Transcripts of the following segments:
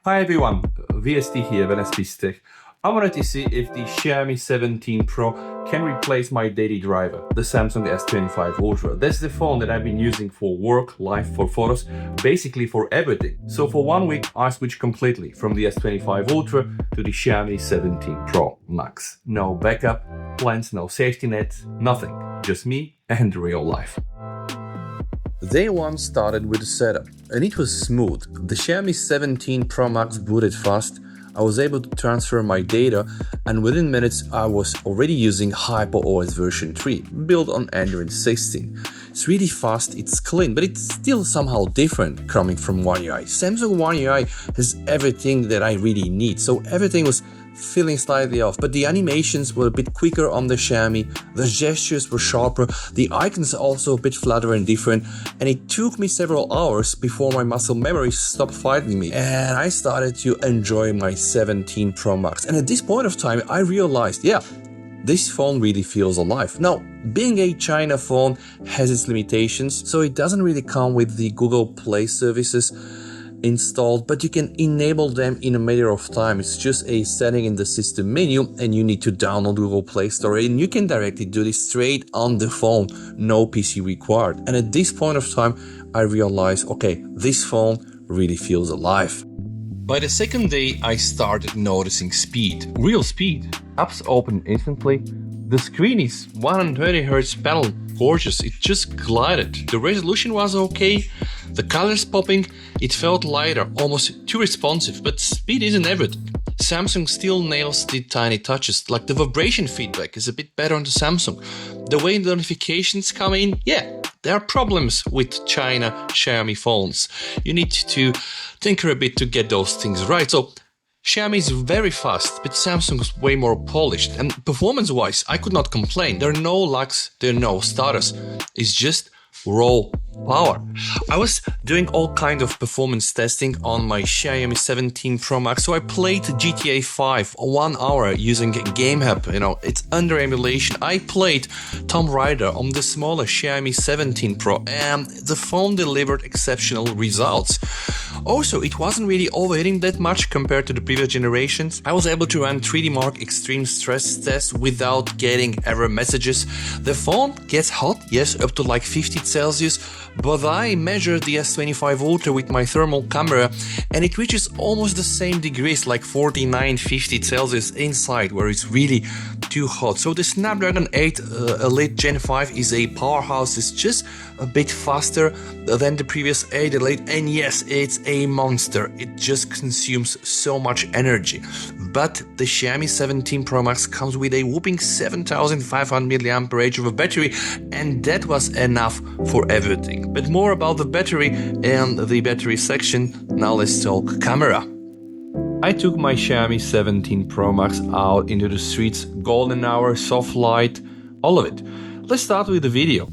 Hi everyone, VST here, VST Tech. I wanted to see if the Xiaomi 17 Pro can replace my daily driver, the Samsung S25 Ultra. That's the phone that I've been using for work, life, for photos, basically for everything. So for 1 week, I switched completely from the S25 Ultra to the Xiaomi 17 Pro Max. No backup plans, no safety nets, nothing. Just me and real life. Day 1 started with the setup, and it was smooth. The Xiaomi 17 Pro Max booted fast. I was able to transfer my data, and within minutes I was already using HyperOS version 3, built on Android 16. It's really fast, it's clean, but it's still somehow different coming from One UI. Samsung One UI has everything that I really need, so everything was feeling slightly off, but the animations were a bit quicker on the Xiaomi, the gestures were sharper, the icons also a bit flatter and different, and it took me several hours before my muscle memory stopped fighting me, and I started to enjoy my 17 Pro Max. And at this point of time, I realized, yeah, this phone really feels alive. Now, being a China phone has its limitations, so it doesn't really come with the Google Play services installed, but you can enable them in a matter of time. It's just a setting in the system menu, and you need to download Google Play Store, and you can directly do this straight on the phone, no PC required. And at this point of time, I realized, okay, this phone really feels alive. By the second day, I started noticing speed, real speed. Apps open instantly. The screen is 120Hz panel, gorgeous, it just glided. The resolution was okay, the colors popping, it felt lighter, almost too responsive, but speed isn't everything. Samsung still nails the tiny touches, like the vibration feedback is a bit better on the Samsung. The way the notifications come in, yeah, there are problems with China Xiaomi phones. You need to tinker a bit to get those things right. So Xiaomi is very fast, but Samsung is way more polished, and performance-wise, I could not complain. There are no lags, there are no stutters. It's just raw power. I was doing all kind of performance testing on my Xiaomi 17 Pro Max, so I played GTA 5 1 hour using Game Hub. It's under emulation. I played Tomb Raider on the smaller Xiaomi 17 Pro, and the phone delivered exceptional results. Also, it wasn't really overheating that much compared to the previous generations. I was able to run 3D Mark extreme stress tests without getting error messages. The phone gets hot, yes, up to like 50 Celsius, but I measured the S25 Ultra with my thermal camera, and it reaches almost the same degrees, like 49-50 Celsius inside, where it's really too hot. So the Snapdragon 8 Elite Gen 5 is a powerhouse. It's just a bit faster than the previous 8 Elite, and yes, it's a monster. It just consumes so much energy. But the Xiaomi 17 Pro Max comes with a whopping 7500 mAh of a battery, and that was enough for everything. But more about the battery and the battery section. Now let's talk camera. I took my Xiaomi 17 Pro Max out into the streets, golden hour, soft light, all of it. Let's start with the video.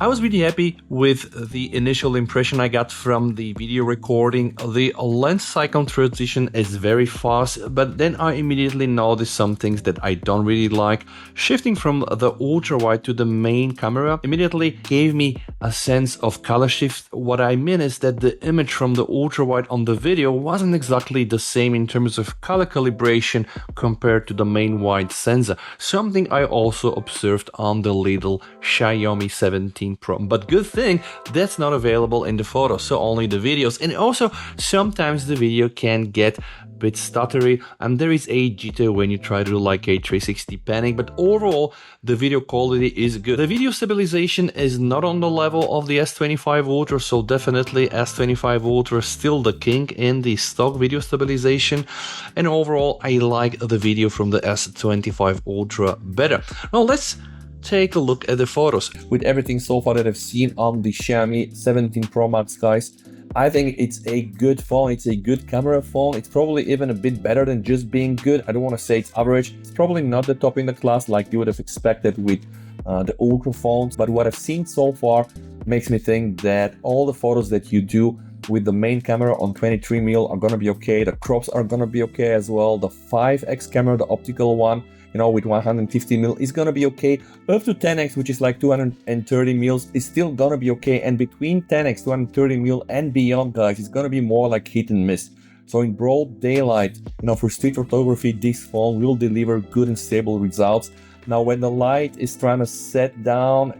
I was really happy with the initial impression I got from the video recording. The lens cycle transition is very fast, but then I immediately noticed some things that I don't really like. Shifting from the ultra wide to the main camera immediately gave me a sense of color shift. What I mean is that the image from the ultra wide on the video wasn't exactly the same in terms of color calibration compared to the main wide sensor, something I also observed on the little Xiaomi 17 Pro. But good thing that's not available in the photos, so only the videos. And also sometimes the video can get a bit stuttery, and there is a jitter when you try to do like a 360 panning, but overall the video quality is good. The video stabilization is not on the level of the S25 Ultra, so definitely S25 Ultra is still the king in the stock video stabilization, and overall I like the video from the S25 Ultra better. Now let's take a look at the photos. With everything so far that I've seen on the Xiaomi 17 Pro Max, guys, I think it's a good phone. It's a good camera phone. It's probably even a bit better than just being good. I don't want to say it's average. It's probably not the top in the class like you would have expected with the Ultra phones, but what I've seen so far makes me think that all the photos that you do with the main camera on 23mm are gonna be okay. The crops are gonna be okay as well. The 5x camera, the optical one, with 150mm is gonna be okay. Up to 10x, which is like 230mm, is still gonna be okay. And between 10x, 230mm and beyond, guys, it's gonna be more like hit and miss. So in broad daylight, for street photography, this phone will deliver good and stable results. Now, when the light is trying to set down,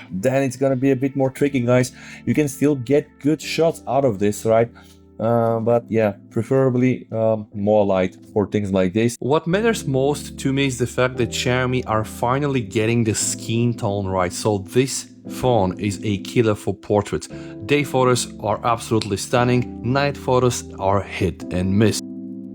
then it's gonna be a bit more tricky, guys. You can still get good shots out of this, right? But yeah, preferably more light for things like this. What matters most to me is the fact that Xiaomi are finally getting the skin tone right. So this phone is a killer for portraits. Day photos are absolutely stunning, night photos are hit and miss.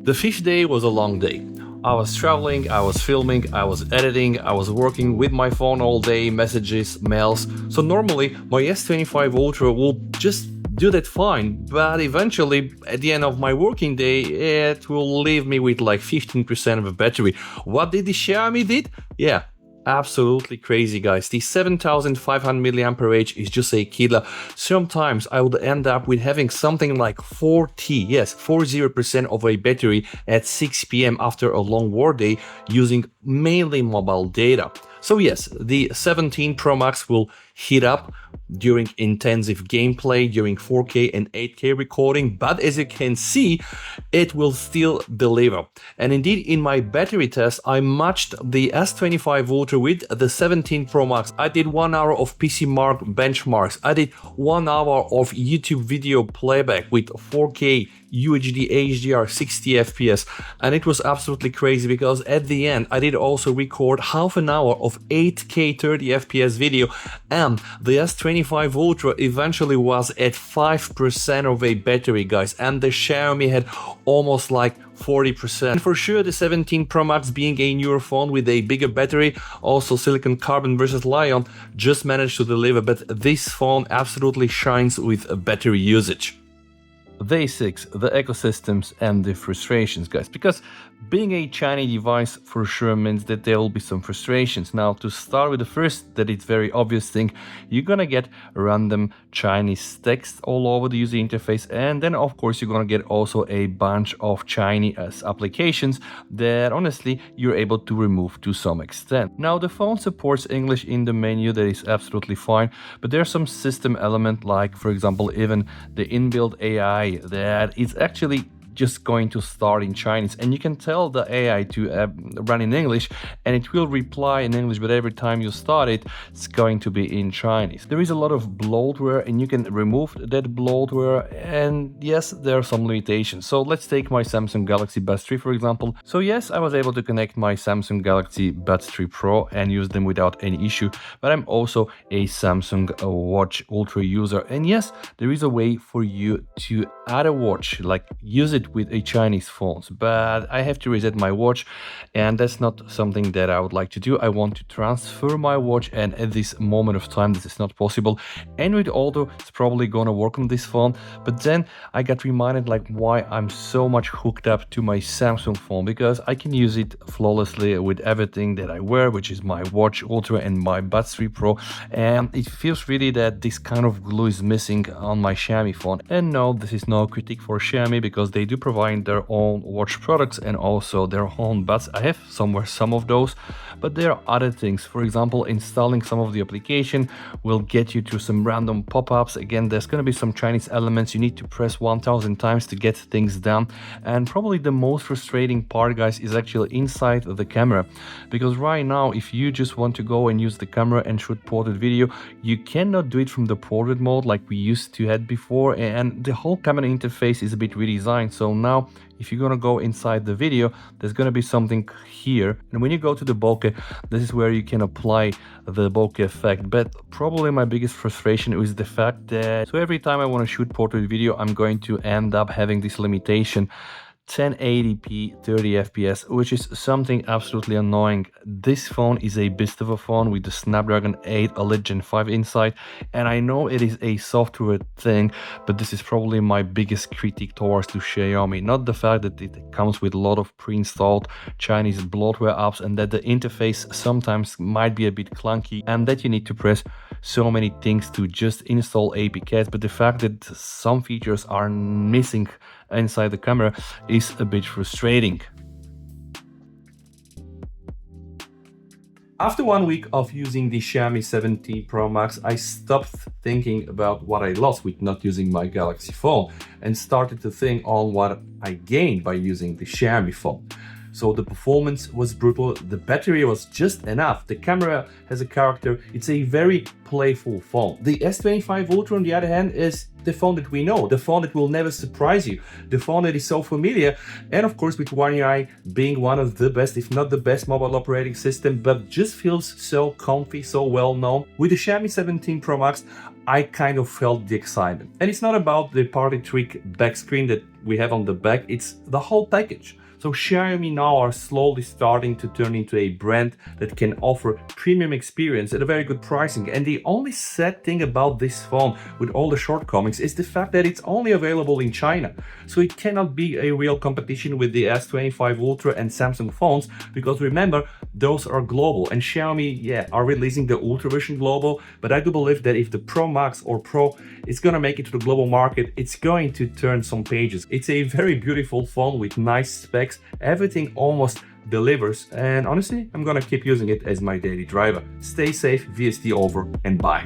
The fifth day was a long day. I was traveling, I was filming, I was editing, I was working with my phone all day, messages, mails. So normally my S25 Ultra will just do that fine, but eventually at the end of my working day it will leave me with like 15% of a battery. What did the Xiaomi did? Yeah, absolutely crazy, guys. The 7500 mAh is just a killer. Sometimes I would end up with having something like 40% of a battery at 6 p.m. after a long work day using mainly mobile data. So yes, the 17 Pro Max will heat up during intensive gameplay, during 4K and 8K recording, but as you can see, it will still deliver. And indeed, in my battery test, I matched the S25 Ultra with the 17 Pro Max. I did 1 hour of PC Mark benchmarks. I did 1 hour of YouTube video playback with 4K UHD HDR 60 FPS, and it was absolutely crazy because at the end I did also record half an hour of 8K 30 FPS video, and the S25 Ultra eventually was at 5% of a battery, guys, and the Xiaomi had almost like 40%. And for sure, the 17 Pro Max, being a newer phone with a bigger battery, also silicon carbon versus Lion, just managed to deliver, but this phone absolutely shines with battery usage. Day 6, the ecosystems and the frustrations, guys, because being a Chinese device for sure means that there will be some frustrations. Now, to start with the first, that it's very obvious thing, you're gonna get random Chinese text all over the user interface, and then of course you're gonna get also a bunch of Chinese applications that honestly you're able to remove to some extent. Now, the phone supports English in the menu, that is absolutely fine, but there's some system element like, for example, even the inbuilt AI that is actually just going to start in Chinese, and you can tell the AI to run in English and it will reply in English, but every time you start it, it's going to be in Chinese. There is a lot of bloatware and you can remove that bloatware, and yes, there are some limitations. So let's take my Samsung Galaxy Buds 3 for example. So yes, I was able to connect my Samsung Galaxy Buds 3 Pro and use them without any issue, but I'm also a Samsung Watch Ultra user, and yes, there is a way for you to add a watch, like use it with a Chinese phones, but I have to reset my watch, and that's not something that I would like to do. I want to transfer my watch, and at this moment of time this is not possible. Android Auto is probably gonna work on this phone, but then I got reminded like why I'm so much hooked up to my Samsung phone, because I can use it flawlessly with everything that I wear, which is my Watch Ultra and my Buds 3 Pro, and it feels really that this kind of glue is missing on my Xiaomi phone. And no, this is no critique for Xiaomi, because they do provide their own watch products and also their own buds. I have somewhere some of those, but there are other things. For example, installing some of the application will get you to some random pop-ups. Again, there's going to be some Chinese elements. You need to press 1000 times to get things done. And probably the most frustrating part, guys, is actually inside the camera, because right now if you just want to go and use the camera and shoot portrait video, you cannot do it from the portrait mode like we used to have before, and the whole camera interface is a bit redesigned. So now if you're gonna go inside the video, there's gonna be something here, and when you go to the bokeh, this is where you can apply the bokeh effect. But probably my biggest frustration is the fact that so every time I want to shoot portrait video, I'm going to end up having this limitation 1080p 30 fps, which is something absolutely annoying. This phone is a beast of a phone with the Snapdragon 8 Elite Gen 5 inside, and I know it is a software thing, but this is probably my biggest critique towards to Xiaomi. Not the fact that it comes with a lot of pre-installed Chinese bloatware apps and that the interface sometimes might be a bit clunky and that you need to press so many things to just install APKs, but the fact that some features are missing inside the camera is a bit frustrating. After 1 week of using the Xiaomi 17 Pro Max, I stopped thinking about what I lost with not using my Galaxy phone and started to think on what I gained by using the Xiaomi phone. So the performance was brutal, the battery was just enough, the camera has a character, it's a very playful phone. The S25 Ultra on the other hand is the phone that we know, the phone that will never surprise you, the phone that is so familiar, and of course with One UI being one of the best, if not the best mobile operating system, but just feels so comfy, so well known. With the Xiaomi 17 Pro Max, I kind of felt the excitement. And it's not about the party trick back screen that we have on the back, it's the whole package. So Xiaomi now are slowly starting to turn into a brand that can offer premium experience at a very good pricing. And the only sad thing about this phone, with all the shortcomings, is the fact that it's only available in China. So it cannot be a real competition with the S25 Ultra and Samsung phones, because remember, those are global. And Xiaomi, are releasing the Ultra version global, but I do believe that if the Pro Max or Pro is gonna make it to the global market, it's going to turn some pages. It's a very beautiful phone with nice specs. Everything almost delivers, and honestly, I'm gonna keep using it as my daily driver. Stay safe, VST over, and bye.